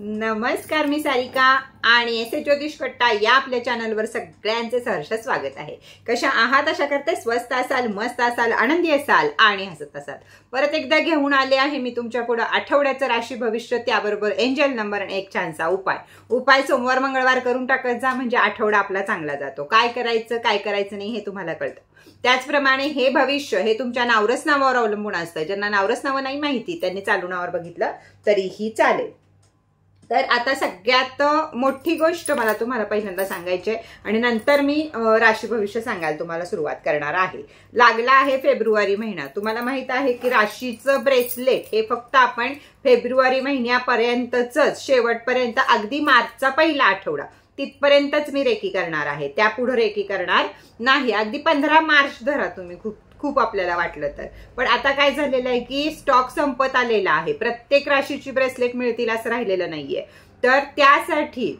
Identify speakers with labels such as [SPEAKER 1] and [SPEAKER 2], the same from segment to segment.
[SPEAKER 1] नमस्कार, मी सारिका आणि एस ज्योतिष कट्टा या आपल्या चॅनलवर सगळ्यांचे सहर्ष स्वागत आहे। कशा आहात? आशा करते स्वस्त असाल, मस्त असाल, आनंदी असाल आणि हसत असाल। परत एकदा घेऊन आले आहे मी तुमच्या पुढे आठवड्याचं राशी भविष्य, त्याबरोबर एंजल नंबर आणि एक छानसा उपाय सोमवार मंगळवार करून टाकत जा, म्हणजे आठवडा आपला चांगला जातो। काय करायचं काय करायचं नाही हे तुम्हाला कळतं। त्याचप्रमाणे हे भविष्य हे तुमच्या नावरस नावावर अवलंबून असतं। ज्यांना नावरस नाव नाही माहिती त्यांनी चालू नावावर बघितलं तरीही चालेल। तर आता सगळ्यात मोठी गोष्ट मला तुम्हाला पहिल्यांदा सांगायची आहे आणि नंतर मी राशी भविष्य सांगायला तुम्हाला सुरुवात करणार आहे। लागला आहे फेब्रुवारी महिना। तुम्हाला माहित आहे की राशीचं ब्रेसलेट हे फक्त आपण फेब्रुवारी महिन्यापर्यंतच, शेवटपर्यंत, अगदी मार्चचा पहिला आठवडा तिथपर्यंतच मी रेकी करणार आहे, त्यापुढे रेकी करणार नाही। अगदी 15 मार्च धरा तुम्ही, खूप आपल्याला वाटलं तर। पण आता काय झालेलं आहे की स्टॉक संपत आलेला आहे, प्रत्येक राशीची ब्रेसलेट मिळतील असं राहिलेलं नाहीये। तर त्यासाठी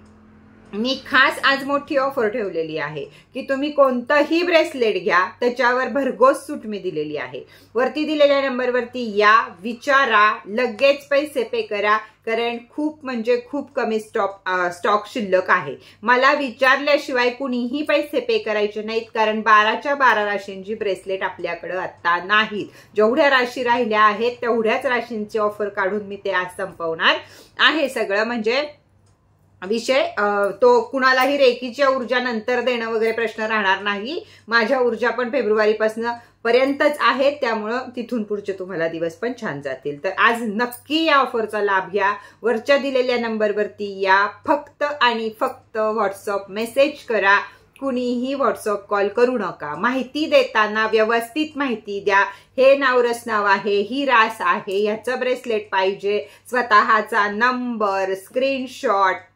[SPEAKER 1] मी खास आज मोठी ऑफर ठेवलेली आहे की तुम्ही कोणतंही ब्रेसलेट घ्या, त्याच्यावर भरघोस सूट मी दिलेली आहे। वरती दिलेल्या नंबरवरती या, विचारा, लगेच पैसे पे करा, कारण खूप म्हणजे खूप कमी स्टॉक शिल्लक आहे। मला विचारल्याशिवाय कुणीही पैसे पे करायचे नाहीत, कारण 12च्या 12 राशींची ब्रेसलेट आपल्याकडे आता नाहीत। जेवढ्या राशी राहिल्या आहेत तेवढ्याच राशींची ऑफर काढून मी ते आज संपवणार आहे सगळं। म्हणजे विषय तो कुणालाही रेकीच्या ऊर्जा नंतर देणं वगैरे प्रश्न राहणार नाही। माझ्या ऊर्जा पण फेब्रुवारी पासून पर्यंतच आहेत, त्यामुळं तिथून पुढचे तुम्हाला दिवस पण छान जातील। तर आज नक्की या ऑफरचा लाभ घ्या। वरच्या दिलेल्या नंबरवरती या, फक्त आणि फक्त व्हॉट्सअप मेसेज करा, कुणीही व्हॉट्सअप कॉल करू नका। माहिती देताना व्यवस्थित माहिती द्या। हे नावरस नाव आहे, ही रास आहे, ह्याचं ब्रेसलेट पाहिजे, स्वतःचा नंबर, स्क्रीनशॉट,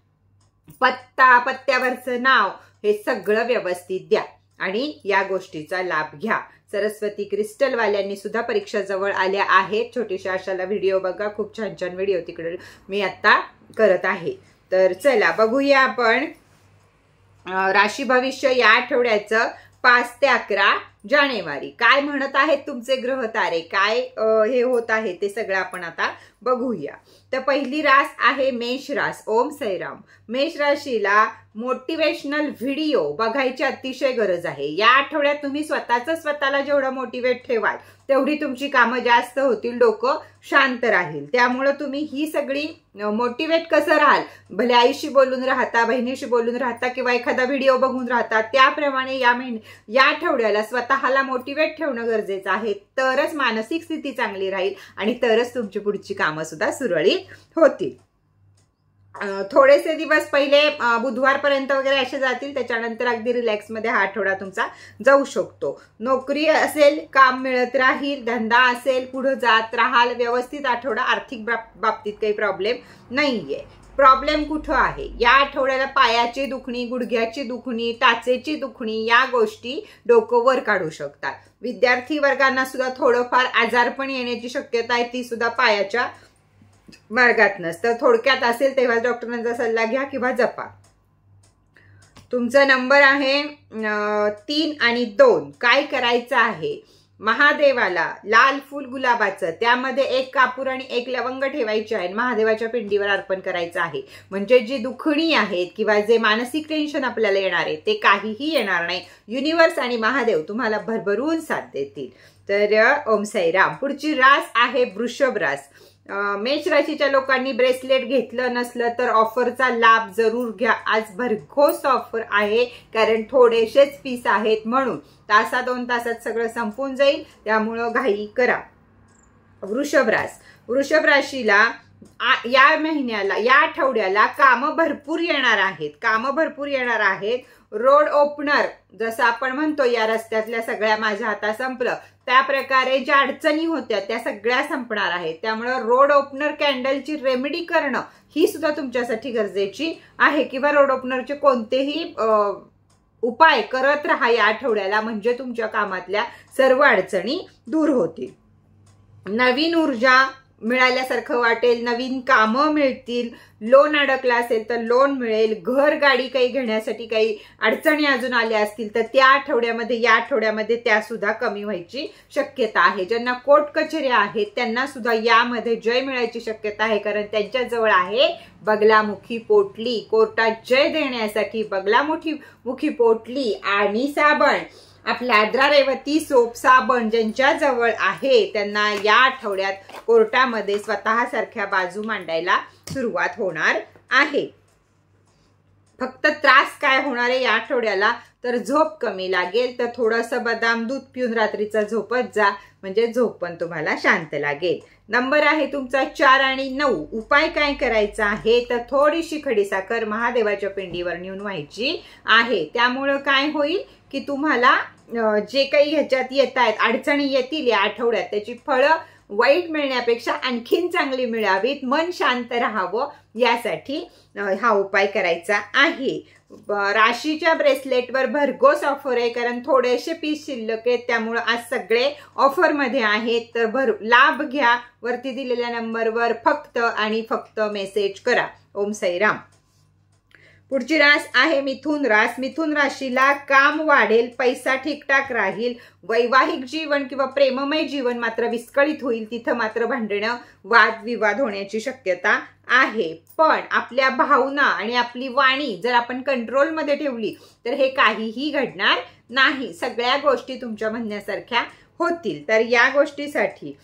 [SPEAKER 1] पत्ता, पत्त्यावरचं नाव, हे सगळं व्यवस्थित द्या आणि या गोष्टीचा लाभ घ्या। सरस्वती क्रिस्टल वाल्यांनी सुद्धा परीक्षा जवळ आल्या आहेत। छोटीशा आशाला व्हिडिओ बघा, खूप छान छान व्हिडिओ तिकडे मी आता करत आहे। तर चला बघूया आपण राशी भविष्य या आठवड्याचं 5 ते 11 जानेवारी काय म्हणत आहेत तुमचे ग्रह तारे, काय हे होत आहे ते सगळं आपण आता बघूया। तर पहिली रास आहे मेष रास। ओम साईराम। मेष राशीला मोटिवेशनल व्हिडिओ बघायची अतिशय गरज आहे। या आठवड्यात तुम्ही स्वतःला जेवढं मोटिवेट ठेवाल तेवढी तुमची कामं जास्त होतील, डोकं शांत राहील। त्यामुळे तुम्ही ही सगळी मोटिवेट कसं राहाल, भले आईशी बोलून राहता, बहिणीशी बोलून राहता किंवा एखादा व्हिडिओ बघून राहता, त्याप्रमाणे या आठवड्याला स्वतःला मोटिवेट ठेवणं गरजेचं आहे। तरच मानसिक स्थिती चांगली राहील आणि तरच तुमची पुढची कामं सुद्धा सुरळीत होतील। थोडेसे दिवस पहिले बुधवारपर्यंत वगैरे असे जातील, त्याच्यानंतर अगदी रिलॅक्स मध्ये हा आठवडा तुमचा जाऊ शकतो। नोकरी असेल, काम मिळत राहील, धंदा असेल, पुढे जात राहाल, व्यवस्थित आठवडा। आर्थिक बाबतीत काही प्रॉब्लेम नाहीये। प्रॉब्लेम कुठं आहे? या आठवड्याला पायाची दुखणी, गुडघ्याची दुखणी, टाचेची दुखणी, या गोष्टी डोकं वर काढू शकतात। विद्यार्थी वर्गांना सुद्धा थोडंफार आजारपण येण्याची शक्यता आहे, ती सुद्धा पायाच्या मार्गात नसतं। थोडक्यात असेल तेव्हा डॉक्टरांचा सल्ला घ्या किंवा जपा। तुमचा नंबर आहे 3 आणि 2। काय करायचं आहे? महादेवाला लाल फूल गुलाबाचं, त्यामध्ये 1 कापूर आणि 1 लवंग ठेवायचे आहे, महादेवाच्या पिंडीवर अर्पण करायचं आहे। म्हणजे जी दुखणी आहेत किंवा जे मानसिक टेन्शन आपल्याला येणार आहे ते काहीही येणार नाही। युनिव्हर्स आणि महादेव तुम्हाला भरभरून साथ देतील। तर ओम साईराम। पुढची रास आहे वृषभ रास। मेष राशीच्या लोकांनी ब्रेसलेट घेतलं नसलं तर ऑफरचा लाभ जरूर घ्या। आज भरघोस ऑफर आहे, कारण थोडेसेच पीस आहेत, म्हणून तासा 2 तासात सगळं संपून जाईल, त्यामुळं घाई करा। वृषभ रास। वृषभ राशीला या महिन्याला, या आठवड्याला कामं भरपूर येणार आहेत। रोड ओपनर जसं आपण म्हणतो, या रस्त्यातल्या सगळ्या माझ्या हातात संपलं, त्या प्रकारे ज्या अडचणी होत्या त्या सगळ्या संपणार आहेत। त्यामुळे रोड ओपनर कॅन्डलची रेमेडी करणं ही सुद्धा तुमच्यासाठी गरजेची आहे, किंवा रोड ओपनरचे कोणतेही उपाय करत राहा या आठवड्याला, म्हणजे तुमच्या कामातल्या सर्व अडचणी दूर होतील। नवीन ऊर्जा मिळाल्यासारखं वाटेल, नवीन कामं मिळतील, लोन अडकला असेल तर लोन मिळेल, घर गाडी काही घेण्यासाठी काही अडचणी अजून आल्या असतील तर त्या आठवड्यामध्ये या आठवड्यामध्ये त्या सुद्धा कमी व्हायची शक्यता आहे. ज्यांना कोर्ट कचेऱ्या आहेत त्यांना सुद्धा यामध्ये जय मिळायची शक्यता आहे, कारण त्यांच्या जवळ आहे बगलामुखी पोटली. कोर्टात जय देण्यासाठी बगलामुखी पोटली आणि साबण, आपला आद्रा रेवती सोप साबण ज्यांच्या जवळ आहे त्यांना या आठवड्यात कोर्टामध्ये स्वतःसारख्या बाजू मांडायला सुरुवात होणार आहे. फक्त त्रास काय होणार आहे या आठवड्याला, तर झोप कमी लागेल, तर थोडंसं बदाम दूध पिऊन रात्रीचा झोपत जा, म्हणजे झोप पण तुम्हाला शांत लागेल. नंबर आहे तुमचा 4 आणि 9. उपाय काय करायचा आहे, तर थोडीशी खडीसाखर महादेवाच्या पिंडीवर नेऊन व्हायची आहे. त्यामुळं काय होईल की तुम्हाला जे काही ह्याच्यात येत आहेत अडचणी येतील या आठवड्यात, त्याची फळं वाईट मिळण्यापेक्षा आणखीन चांगली मिळावीत, मन शांत राहावं, यासाठी हा उपाय करायचा आहे. राशीच्या ब्रेसलेटवर भरघोस ऑफर आहे, कारण थोडेसे पीस शिल्लक आहेत, त्यामुळे आज सगळे ऑफर मध्ये आहेत, तर लाभ घ्या. वरती दिलेल्या नंबरवर फक्त आणि फक्त मेसेज करा. ओम साईराम. पुढची रास आहे मिथुन रास. मिथुन राशीला काम वाढेल, पैसा ठीकठाक राहील, वैवाहिक जीवन किंवा प्रेममय जीवन मात्र विस्कळीत होईल. तिथं मात्र भांडणं वादविवाद होण्याची शक्यता आहे. पण आपल्या भावना आणि आपली वाणी जर आपण कंट्रोलमध्ये ठेवली तर हे काहीही घडणार नाही. सगळ्या गोष्टी तुमच्या म्हणण्यासारख्या होतील. तर या गोष्टीसाठी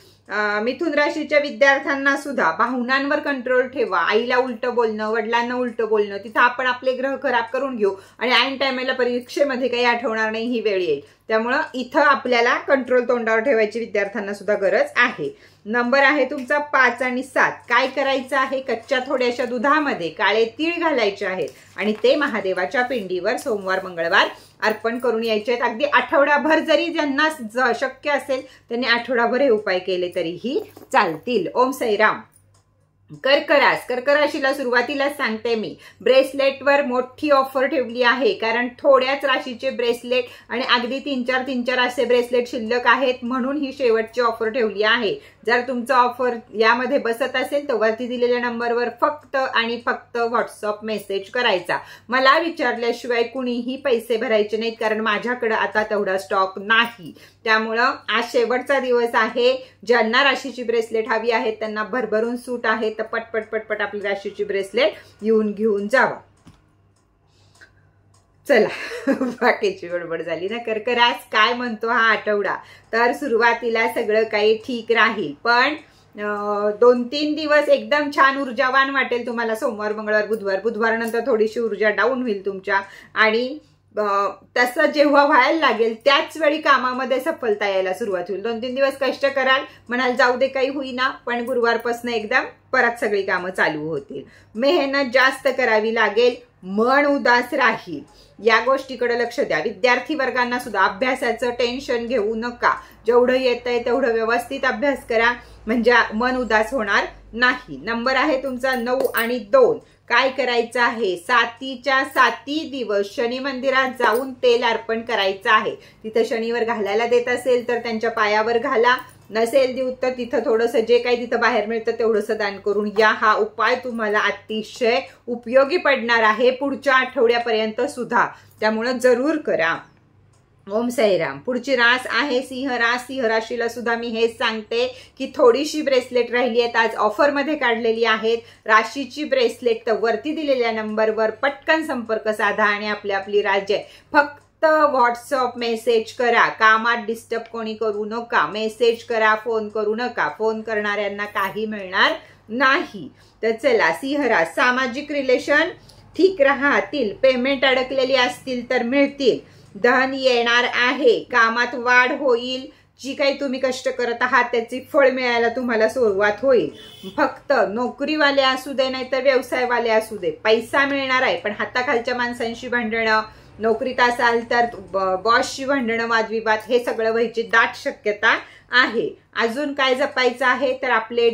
[SPEAKER 1] मिथुन राशीच्या विद्यार्थ्यांना सुद्धा भावनांवर कंट्रोल ठेवा. आईला उलट बोलणं, वडिलांना उलट बोलणं, तिथं आपण आपले ग्रह खराब करून घेऊ आणि ऐन टायमाला परीक्षेमध्ये काही आठवणार नाही ही वेळ येईल. त्यामुळं इथं आपल्याला कंट्रोल तोंडावर ठेवायची विद्यार्थ्यांना सुद्धा गरज आहे. नंबर आहे तुमचा 5 आणि 7. काय करायचं आहे, कच्च्या थोड्याशा दुधामध्ये काळे तीळ घालायचे आहेत आणि ते महादेवाच्या पिंडीवर सोमवार मंगळवार अर्पण करून यायचे आहेत. अगदी आठवडाभर जरी ज्यांना शक्य असेल त्यांनी आठवडाभर हे उपाय केले तरीही चालतील. ओम साईराम. कर्क राशीला सुरुवातीलाच सांगते मी, ब्रेसलेटवर मोठी ऑफर ठेवली आहे, कारण थोड्याच राशीचे ब्रेसलेट आणि अगदी 3-4 असे ब्रेसलेट शिल्लक आहेत, म्हणून ही शेवटची ऑफर ठेवली आहे. जर तुमचा ऑफर यामध्ये बसत असेल तर वरती दिलेल्या नंबरवर फक्त आणि फक्त व्हॉट्सअप मेसेज करायचा. मला विचारल्याशिवाय कुणीही पैसे भरायचे नाहीत, कारण माझ्याकडे आता तेवढा स्टॉक नाही. त्यामुळं आज शेवटचा दिवस आहे. ज्यांना राशीची ब्रेसलेट हवी आहेत त्यांना भरभरून सूट आहे, तर पटपट आपली राशीची ब्रेसलेट येऊन घेऊन जावा. चला, बाकीची गडबड झाली ना. कर्क रास काय म्हणतो हा आठवडा, तर सुरुवातीला सगळं काही ठीक राहील, पण 2-3 दिवस एकदम छान ऊर्जावान वाटेल तुम्हाला. सोमवार मंगळवार बुधवार नंतर थोडीशी ऊर्जा डाऊन होईल तुमच्या, आणि तसं जेव्हा व्हायला लागेल त्याच वेळी कामामध्ये सफलता यायला सुरुवात होईल. 2-3 दिवस कष्ट कराल, म्हणाल जाऊ दे काही होईना, पण गुरुवारपासून एकदम परत सगळी कामं चालू होतील. मेहनत जास्त करावी लागेल, मन उदास राहील, या गोष्टीकडे लक्ष द्या. विद्यार्थी वर्गांना सुद्धा अभ्यासाचं टेन्शन घेऊ नका. जेवढं येतंय तेवढं व्यवस्थित अभ्यास करा, म्हणजे मन उदास होणार नाही. नंबर आहे तुमचा 9 आणि 2. काय करायचं आहे, 7च्या 7 दिवस शनी मंदिरात जाऊन तेल अर्पण करायचं आहे. तिथं शनीवर घालायला देत असेल तर त्यांच्या पायावर घाला, नसेल देऊ तर तिथं थोडंसं जे काही तिथं बाहेर मिळतं तेवढंसं दान करून या. हा उपाय तुम्हाला अतिशय उपयोगी पडणार आहे पुढच्या आठवड्यापर्यंत सुद्धा, त्यामुळे जरूर करा. ओम साईराम. पुढची रास आहे सिंह रास. सिंह राशीला सुद्धा मी हेच सांगते की थोडीशी ब्रेसलेट राहिली आहेत, आज ऑफर मध्ये काढलेली आहेत. राशीची ब्रेसलेट तर वरती दिलेल्या नंबरवर पटकन संपर्क साधा आणि आपली राज्य फक्त व्हॉट्सअप मेसेज करा. कामात डिस्टर्ब कोणी करू नका, मेसेज करा, फोन करू नका. फोन करणाऱ्यांना काही मिळणार नाही. तर चला, सिंह रास. सामाजिक रिलेशन ठीक राहतील, पेमेंट अडकलेली असतील तर मिळतील, धन येणार आहे, कामात वाढ होईल, जी काही तुम्ही कष्ट करत आहात त्याची फळ मिळायला तुम्हाला सुरुवात होईल. फक्त नोकरीवाले असू दे नाही तर व्यवसायवाले असू दे, पैसा मिळणार आहे, पण हाताखालच्या माणसांशी भांडणं, नोकरीत असाल तर बॉसशी भांडणं, वादविवाद हे सगळं व्हायची दाट शक्यता आहे. अजून काय जपायचं आहे तर आपले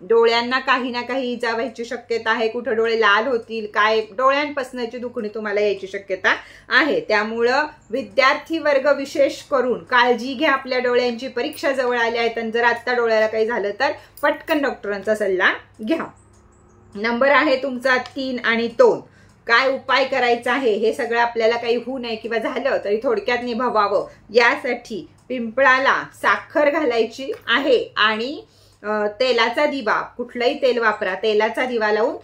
[SPEAKER 1] डोळ्यांना काही ना काही इजा व्हायची शक्यता आहे. कुठं डोळे लाल होतील, काय डोळ्यांपासूनची दुखणी तुम्हाला यायची शक्यता आहे. त्यामुळं विद्यार्थी वर्ग विशेष करून काळजी घ्या. आपल्या डोळ्यांची परीक्षा जवळ आली आहे, तर जर आता डोळ्याला काही झालं तर पटकन डॉक्टरांचा सल्ला घ्या. नंबर आहे तुमचा 3 आणि 2. काय उपाय करायचा आहे हे सगळं आपल्याला काही होऊ नये किंवा झालं तरी थोडक्यात निभावावं यासाठी पिंपळाला साखर घालायची आहे आणि तेलाचा दिवा, कुठलाही तेल वापरा, तेलाचा दिवा लावून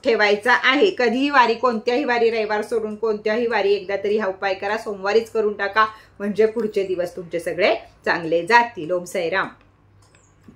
[SPEAKER 1] ठेवायचा आहे. कधीही वारी, कोणत्याही वारी, रविवार सोडून कोणत्याही वारी एकदा तरी हा उपाय करा. सोमवारीच करून टाका, म्हणजे पुढचे दिवस तुमचे सगळे चांगले जातील. ओम साईराम.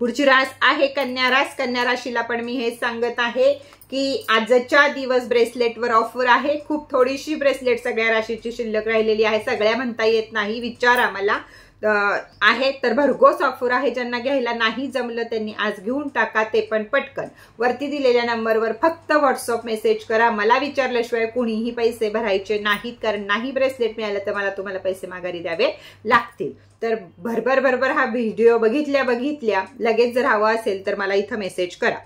[SPEAKER 1] पुढची रास आहे कन्या रास. कन्या राशीला पण मी हेच सांगत आहे की आजच्या दिवस ब्रेसलेटवर ऑफर आहे. खूप थोडीशी ब्रेसलेट सगळ्या राशीची शिल्लक राहिलेली आहे. सगळ्या म्हणता येत नाही, विचार आम्हाला आहे तर भरघोस ऑफर आहे. ज्यांना घ्यायला नाही जमलं त्यांनी आज घेऊन टाका, ते पण पटकन. वरती दिलेल्या नंबरवर फक्त व्हॉट्सअप मेसेज करा. मला विचारल्याशिवाय कुणीही पैसे भरायचे नाहीत, कारण नाही ब्रेसलेट मिळालं तर मला तुम्हाला पैसे माघारी द्यावे लागतील. तर भरभर हा व्हिडिओ बघितल्या लगेच जर हवा असेल तर मला इथं मेसेज करा.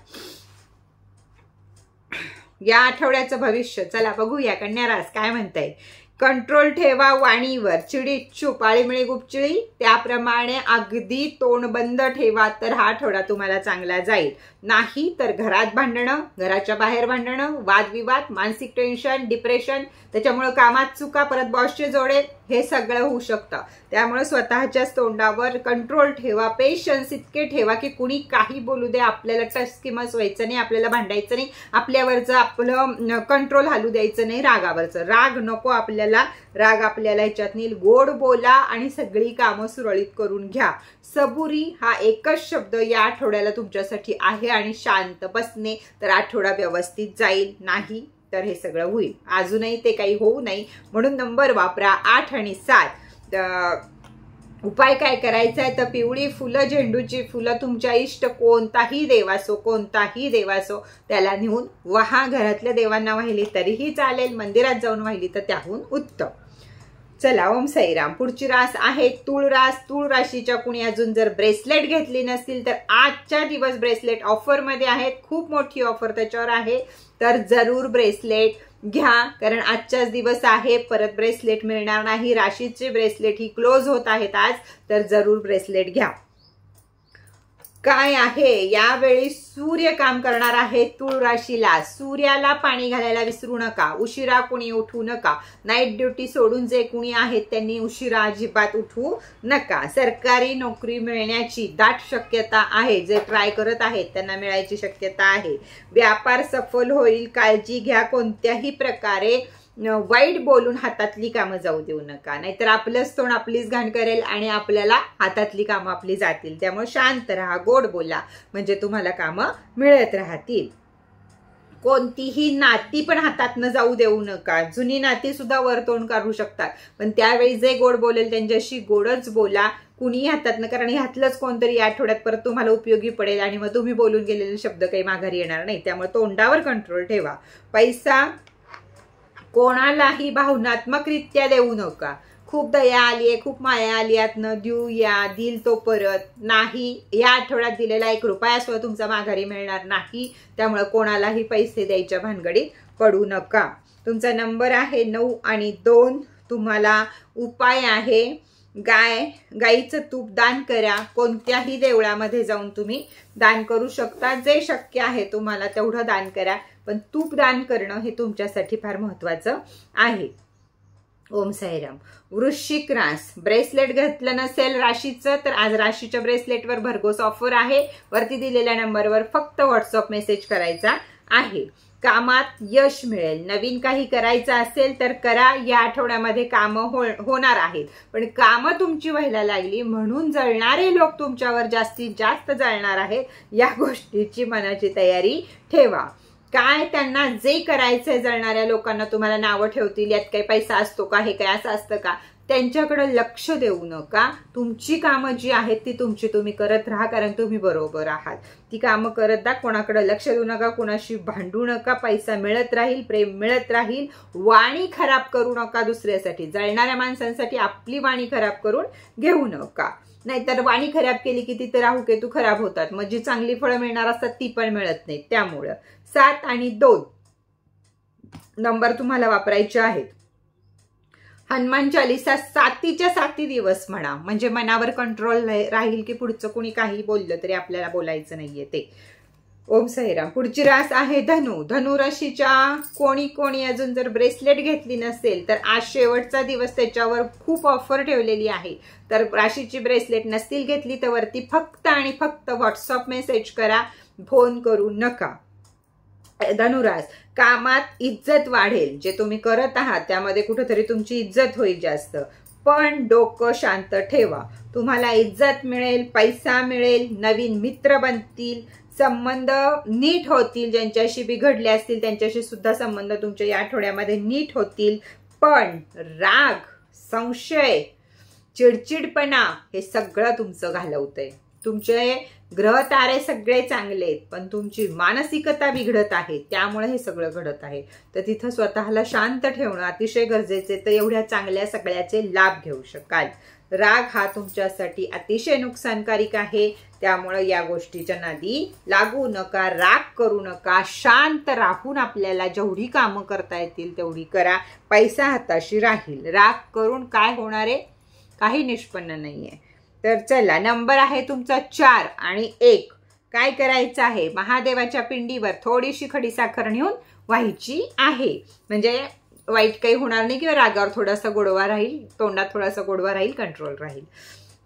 [SPEAKER 1] या आठवड्याचं भविष्य चला बघूया. कन्या रास काय म्हणताय. कंट्रोल ठेवा वाणीवर. चिडीचूप, आळीमिळी गुपचिळी त्याप्रमाणे अगदी तोंड बंद ठेवा, तर हा आठवडा तुम्हाला चांगला जाईल. नाही तर घरात भांडणं, घराच्या बाहेर भांडणं, वादविवाद, मानसिक टेन्शन, डिप्रेशन, त्याच्यामुळे कामात चुका, परत बॉसचे जोडे, हे सगळं होऊ शकतं. त्यामुळे स्वतःच्याच तोंडावर कंट्रोल ठेवा. पेशन्स इतके ठेवा की कुणी काही बोलू दे, आपल्याला टचकिमच व्हायचं नाही, आपल्याला भांडायचं नाही, आपल्यावरचं आपलं कंट्रोल हलू द्यायचं नाही. रागावरचं राग नको आपल्याला. राग आपल्याला ह्याच्यात नेईल. गोड बोला आणि सगळी कामं सुरळीत करून घ्या. सबुरी हा एकच शब्द या आठवड्याला तुमच्यासाठी आहे आणि शांत बसणे, तर आठवडा व्यवस्थित जाईल. नाही तर हे सगळं होईल. अजूनही ते काही होऊ नये म्हणून नंबर वापरा 8 आणि 7. उपाय काय करायचा आहे तर पिवळी फुलं, झेंडूची फुलं, तुमच्या इष्ट कोणताही देव असो त्याला नेऊन वहा. घरातल्या देवांना वाहिली तरीही चालेल, मंदिरात जाऊन वाहिली तर त्याहून उत्तम. चला ओम साईराम. पुढची रास आहे तूळ रास. तूळ राशीच्या कुणी अजून जर ब्रेसलेट घेतली नसतील तर आजच्या दिवस ब्रेसलेट ऑफर मध्ये आहेत. खूप मोठी ऑफर त्याच्यावर आहे, तर जरूर ब्रेसलेट घ्या, कारण आजचाच दिवस आहे, परत ब्रेसलेट मिळणार नाही. राशीचे ब्रेसलेट ही क्लोज होत आहेत आज, तर जरूर ब्रेसलेट घ्या. काय आहे यावेळी सूर्य काम करणार आहे तूळ राशीला. सूर्याला पाणी घालायला विसरू नका. उशिरा कुणी उठू नका. नाईट ड्युटी सोडून जे कुणी आहेत त्यांनी उशिरा अजिबात उठू नका. सरकारी नोकरी मिळण्याची दाट शक्यता आहे. जे ट्राय करत आहेत त्यांना मिळायची शक्यता आहे. व्यापार सफल होईल. काळजी घ्या. कोणत्याही प्रकारे वाईट बोलून हातातली कामं जाऊ देऊ नका, नाहीतर आपलंच तोंड आपलीच घाण करेल आणि आपल्याला हातातली कामं आपली जातील. त्यामुळे शांत राहा, गोड बोला, म्हणजे तुम्हाला कामं मिळत राहतील. कोणतीही नाती पण हातातनं जाऊ देऊ नका. जुनी नाती सुद्धा वर तोंड काढू शकतात, पण त्यावेळी जे गोड बोलेल त्यांच्याशी गोडच बोला. कुणी हातातनं, कारण ह्यातलंच कोणतरी या आठवड्यात परत तुम्हाला उपयोगी पडेल आणि मग तुम्ही बोलून गेलेले शब्द काही माघारी येणार नाही. त्यामुळे तोंडावर कंट्रोल ठेवा. पैसा कोणालाही भावनात्मकरित्या देऊ नका. खूप दया आली आहे, खूप माया आली यातनं देऊया, दिल तो परत नाही. या आठवड्यात दिलेला 1 रुपया सुद्धा तुमचा माघारी मिळणार नाही. त्यामुळे कोणालाही पैसे द्यायच्या भानगडीत पडू नका. तुमचा नंबर आहे 9 आणि 2. तुम्हाला उपाय आहे गाईचं तूप दान करा. कोणत्याही देवळामध्ये जाऊन तुम्ही दान करू शकता. जे शक्य आहे तुम्हाला तेवढं दान करा, पण तूप दान करणं हे तुमच्यासाठी फार महत्वाचं आहे. ओम साईराम. वृश्चिक रास. ब्रेसलेट घेतलं नसेल राशीचं तर आज राशीच्या ब्रेसलेटवर भरघोस ऑफर आहे. वरती दिलेल्या नंबरवर फक्त व्हॉट्सअप मेसेज करायचा आहे. कामात यश मिळेल. नवीन काही करायचं असेल तर करा. या आठवड्यामध्ये कामं होणार आहेत, पण कामं तुमची व्हायला लागली म्हणून जळणारे लोक तुमच्यावर जास्तीत जास्त जळणार आहेत. या गोष्टीची मनाची तयारी ठेवा. काय त्यांना जे करायचंय जळणाऱ्या लोकांना तुम्हाला नावं ठेवतील, यात काही पैसा असतो का, हे काय असं असतं का, त्यांच्याकडे लक्ष देऊ नका. तुमची कामं जी आहेत ती तुमची तुम्ही करत राहा, कारण तुम्ही बरोबर आहात. ती कामं करत जा. कोणाकडे लक्ष देऊ नका, कोणाशी भांडू नका. पैसा मिळत राहील, प्रेम मिळत राहील. वाणी खराब करू नका दुसऱ्यासाठी. जळणाऱ्या माणसांसाठी आपली वाणी खराब करून घेऊ नका. नाहीतर वाणी खराब केली की तिथे राहू केतू खराब होतात. मग जी चांगली फळं मिळणार असतात ती पण मिळत नाहीत. त्यामुळं 7 आणि 2 नंबर तुम्हाला वापरायचे आहेत. हनुमान चालीसा 7च्या 7 दिवस म्हणा, म्हणजे मनावर कंट्रोल राहील की पुढचं कुणी काही बोललं तरी आपल्याला बोलायचं नाहीये ते. ओम साईराम. पुढची रास आहे धनु. धनु राशीच्या कोणी अजून जर ब्रेसलेट घेतली नसेल तर आज शेवटचा दिवस, त्याच्यावर खूप ऑफर ठेवलेली आहे. तर राशीची ब्रेसलेट नसतील घेतली तर वरती फक्त आणि फक्त व्हॉट्सअप मेसेज करा, फोन करू नका. धनुरास, कामात इज्जत वाढेल. जे तुम्ही करत आहात त्यामध्ये कुठेतरी तुमची इज्जत होईल जास्त, पण डोकं शांत ठेवा. तुम्हाला इज्जत मिळेल, पैसा मिळेल, नवीन मित्र बनतील, संबंध नीट होतील. ज्यांच्याशी बिघडले असतील त्यांच्याशी सुद्धा संबंध तुमच्या या आठवड्यामध्ये नीट होतील. पण राग, संशय, चिडचिडपणा हे सगळं तुमचं घालवतंय. तुमचे ग्रह तारे सगळे चांगले आहेत, पण तुमची मानसिकता बिघडत आहे, त्यामुळे हे सगळं घडत आहे. तर तिथं स्वतःला शांत ठेवणं अतिशय गरजेचे. तर एवढ्या चांगल्या सगळ्याचे लाभ घेऊ शकाल. राग हा तुमच्यासाठी अतिशय नुकसानकारक आहे, त्यामुळे या गोष्टीच्या नादी लागू नका, राग करू नका. शांत राहून आपल्याला जेवढी कामं करता येतील तेवढी करा. पैसा हाताशी राहील. राग करून काय होणार आहे? काही निष्पन्न नाहीये. तर चला, नंबर आहे तुमचा 4 आणि 1. काय करायचं आहे? महादेवाच्या पिंडीवर थोडीशी खडी साखर नेऊन व्हायची आहे, म्हणजे वाईट काही होणार नाही किंवा रागावर थोडासा गोडवा राहील, तोंडात थोडासा गोडवा राहील, कंट्रोल राहील.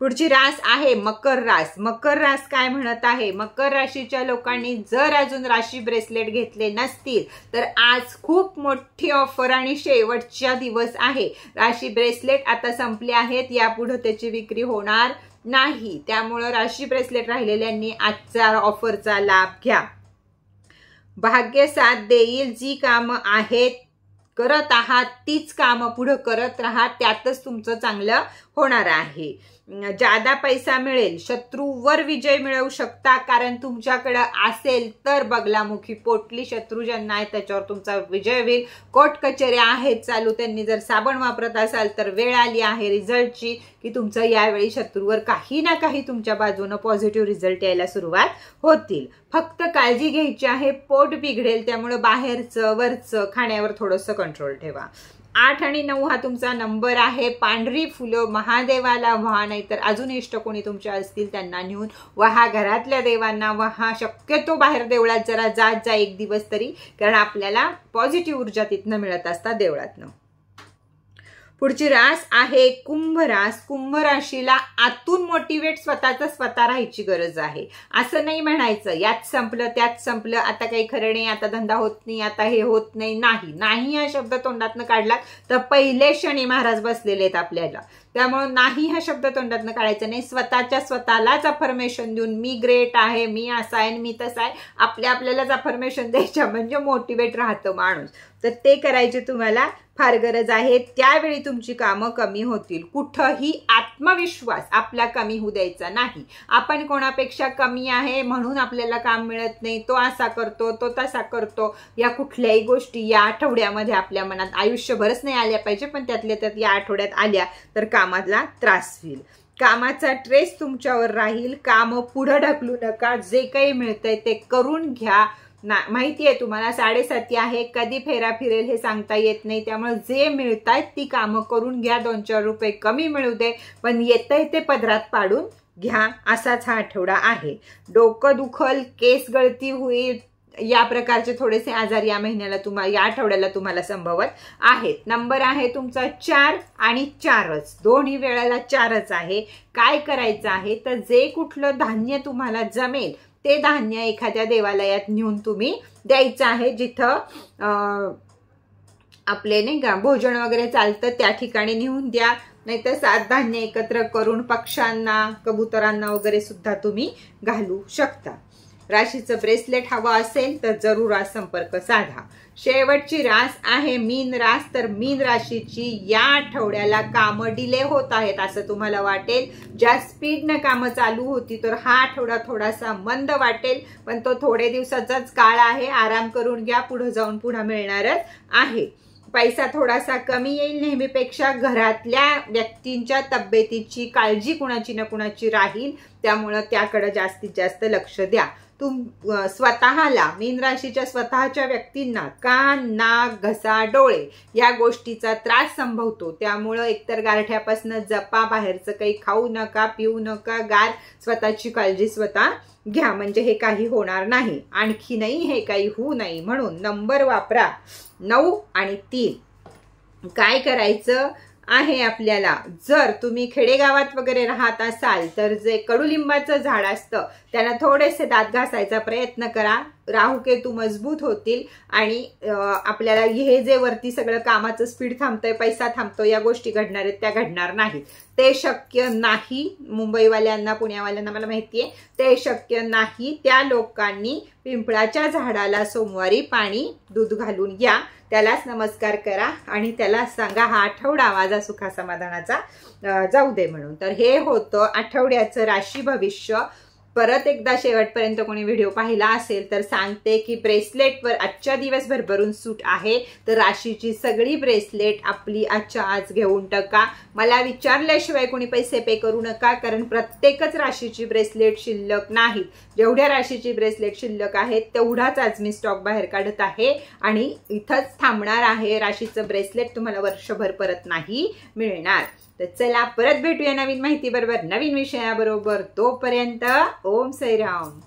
[SPEAKER 1] पुढची रास आहे मकर रास. मकर रास काय म्हणत आहे? मकर राशीच्या लोकांनी जर अजून राशी ब्रेसलेट घेतले नसतील तर आज खूप मोठी ऑफर आणि शेवटचा दिवस आहे. राशी ब्रेसलेट आता संपले आहेत, यापुढे त्याची विक्री होणार नाही. त्यामुळे राशी ब्रेसलेट राहिलेल्यांनी आजच्या ऑफरचा लाभ घ्या. भाग्य साथ देईल. जी कामं आहेत करत आहात तीच कामं पुढे करत राहा, त्यातच तुमचं चांगलं होणार आहे. जादा पैसा मिळेल. शत्रूवर विजय मिळवू शकता, कारण तुमच्याकडे असेल तर बगलामुखी पोटली शत्रू ज्यांना आहे त्याच्यावर तुमचा विजय होईल. कोर्ट कचेऱ्या आहेत चालू, त्यांनी जर साबण वापरत असाल तर वेळ आली आहे रिझल्टची की तुमचं यावेळी शत्रूवर काही ना काही तुमच्या बाजूनं पॉझिटिव्ह रिझल्ट यायला सुरुवात होतील. फक्त काळजी घ्यायची आहे, पोट बिघडेल, त्यामुळे बाहेरचं वरचं खाण्यावर थोडंसं कंट्रोल ठेवा. 8 आणि 9 हा तुमचा नंबर आहे. पांढरी फुलं महादेवाला व्हा, नाहीतर अजून इष्ट कोणी तुमच्या असतील त्यांना नेऊन वहा. घरातल्या देवांना वहा. शक्यतो बाहेर देवळात जरा जात जा एक दिवस तरी, कारण आपल्याला पॉझिटिव्ह ऊर्जा तिथनं मिळत असतात देवळातनं. पुढची रास आहे कुंभ रास. कुंभ राशीला आतून मोटिवेट स्वतः राहायची गरज आहे. असं नाही म्हणायचं यात संपलं त्यात संपलं, आता काही खरं नाही, आता धंदा होत नाही, आता हे होत नाही. नाही हा शब्द तोंडातनं काढला तर पहिले शनी महाराज बसलेले आहेत आपल्याला. त्यामुळे नाही हा शब्द तोंडातनं काढायचा नाही. स्वतःलाच अफर्मेशन देऊन मी ग्रेट आहे, मी असा आहे, मी तसा आहे, आपल्यालाच अफर्मेशन द्यायच्या, म्हणजे मोटिवेट राहतं माणूस. तर ते करायचे तुम्हाला फार गरज आहे. त्यावेळी तुमची कामं कमी होतील. कुठंही आत्मविश्वास आपला कमी होऊ द्यायचा नाही. आपण कोणापेक्षा कमी आहे म्हणून आपल्याला काम मिळत नाही, तो असा करतो, तो तसा करतो, या कुठल्याही गोष्टी या आठवड्यामध्ये आपल्या मनात आयुष्यभरच नाही आल्या पाहिजे, पण त्यातल्या त्यात या आठवड्यात आल्या तर कामाला त्रास होईल. कामाचा ट्रेस तुमच्यावर राहील. काम पुढे ढकलू नका. जे काही मिळतंय ते करून घ्या. माहिती आहे तुम्हाला 7:30 आहे, कधी फेरा फिरेल हे सांगता येत नाही. त्यामुळे जे मिळतायत ती कामं करून घ्या. 2-4 रुपये कमी मिळू दे, पण येतंय ते पदरात पाडून घ्या. असाच हा आठवडा आहे. डोकं दुखल, केस गळती होईल, या प्रकारचे थोडेसे आजार या महिन्याला या आठवड्याला तुम्हाला संभवत आहेत. नंबर आहे तुमचा 4 आणि 4च. दोन्ही वेळेला 4च आहे. काय करायचं आहे तर जे कुठलं धान्य तुम्हाला जमेल ते धान्य एखाद्या देवालयात नेऊन तुम्ही द्यायचं आहे. जिथं आपले नाही का भोजन वगैरे चालतं त्या ठिकाणी नेऊन द्या. नाहीतर 7 धान्य एकत्र करून पक्ष्यांना, कबुतरांना वगैरे सुद्धा तुम्ही घालू शकता. राशीचं ब्रेसलेट हवं असेल तर जरूर आज संपर्क साधा. शेवटची रास आहे मीन रास. तर मीन राशीची या आठवड्याला कामं डिले होत आहेत असं तुम्हाला वाटेल. ज्या स्पीडनं कामं चालू होती तर हा आठवडा थोडासा मंद वाटेल, पण तो थोडे दिवसाचाच काळ आहे. आराम करून घ्या, पुढे जाऊन पुन्हा मिळणारच आहे. पैसा थोडासा कमी येईल नेहमीपेक्षा. घरातल्या व्यक्तींच्या तब्येतीची काळजी कुणाची ना कुणाची राहील, त्यामुळं त्याकडे जास्तीत जास्त लक्ष द्या. स्वतःला, मीन राशीच्या स्वतःच्या व्यक्तींना कान, नाक, घसा, डोळे या गोष्टीचा त्रास संभवतो. त्यामुळं एकतर गारठ्यापासून जपा, बाहेरचं काही खाऊ नका, पिऊ नका, गार स्वतःची काळजी स्वतः घ्या, म्हणजे हे काही होणार नाही. आणखीनही हे काही होऊ नये म्हणून नंबर वापरा 9 आणि 3. काय करायचं आहे आपल्याला, जर तुम्ही खेडेगावात वगैरे राहत असाल तर जे कडुलिंबाचं झाड असतं त्यांना थोडेसे दात घासायचा प्रयत्न करा. राहुकेतू मजबूत होतील आणि आपल्याला हे जे वरती सगळं कामाचं स्पीड थांबतंय, पैसा थांबतो, या गोष्टी घडणार आहेत त्या घडणार नाहीत. ते शक्य नाही. मुंबईवाल्यांना, पुण्यावाल्यांना मला माहितीये ते शक्य नाही. त्या लोकांनी पिंपळाच्या झाडाला सोमवारी पाणी, दूध घालून या, त्यालाच नमस्कार करा आणि त्याला सांगा हा आठवडा माझा सुखा समाधानाचा जाऊ दे म्हणून. तर हे होतं आठवड्याचं राशी भविष्य. परत एकदा शेवटपर्यंत कोणी व्हिडिओ पाहिला असेल तर सांगते की ब्रेसलेटवर आजच्या दिवस भरभरून सूट आहे. तर राशीची सगळी ब्रेसलेट आपली आजच्या आज घेऊन टाका. मला विचारल्याशिवाय कोणी पैसे पे करू नका, कारण प्रत्येकच राशीची ब्रेसलेट शिल्लक नाहीत. जेवढ्या राशीची ब्रेसलेट शिल्लक आहेत तेवढाच आज मी स्टॉक बाहेर काढत आहे आणि इथंच थांबणार आहे. राशीचं ब्रेसलेट तुम्हाला वर्षभर परत नाही मिळणार. तर चला परत भेटूया नवीन माहिती बरोबर, नवीन विषयाबरोबर. तोपर्यंत ओम साईराम.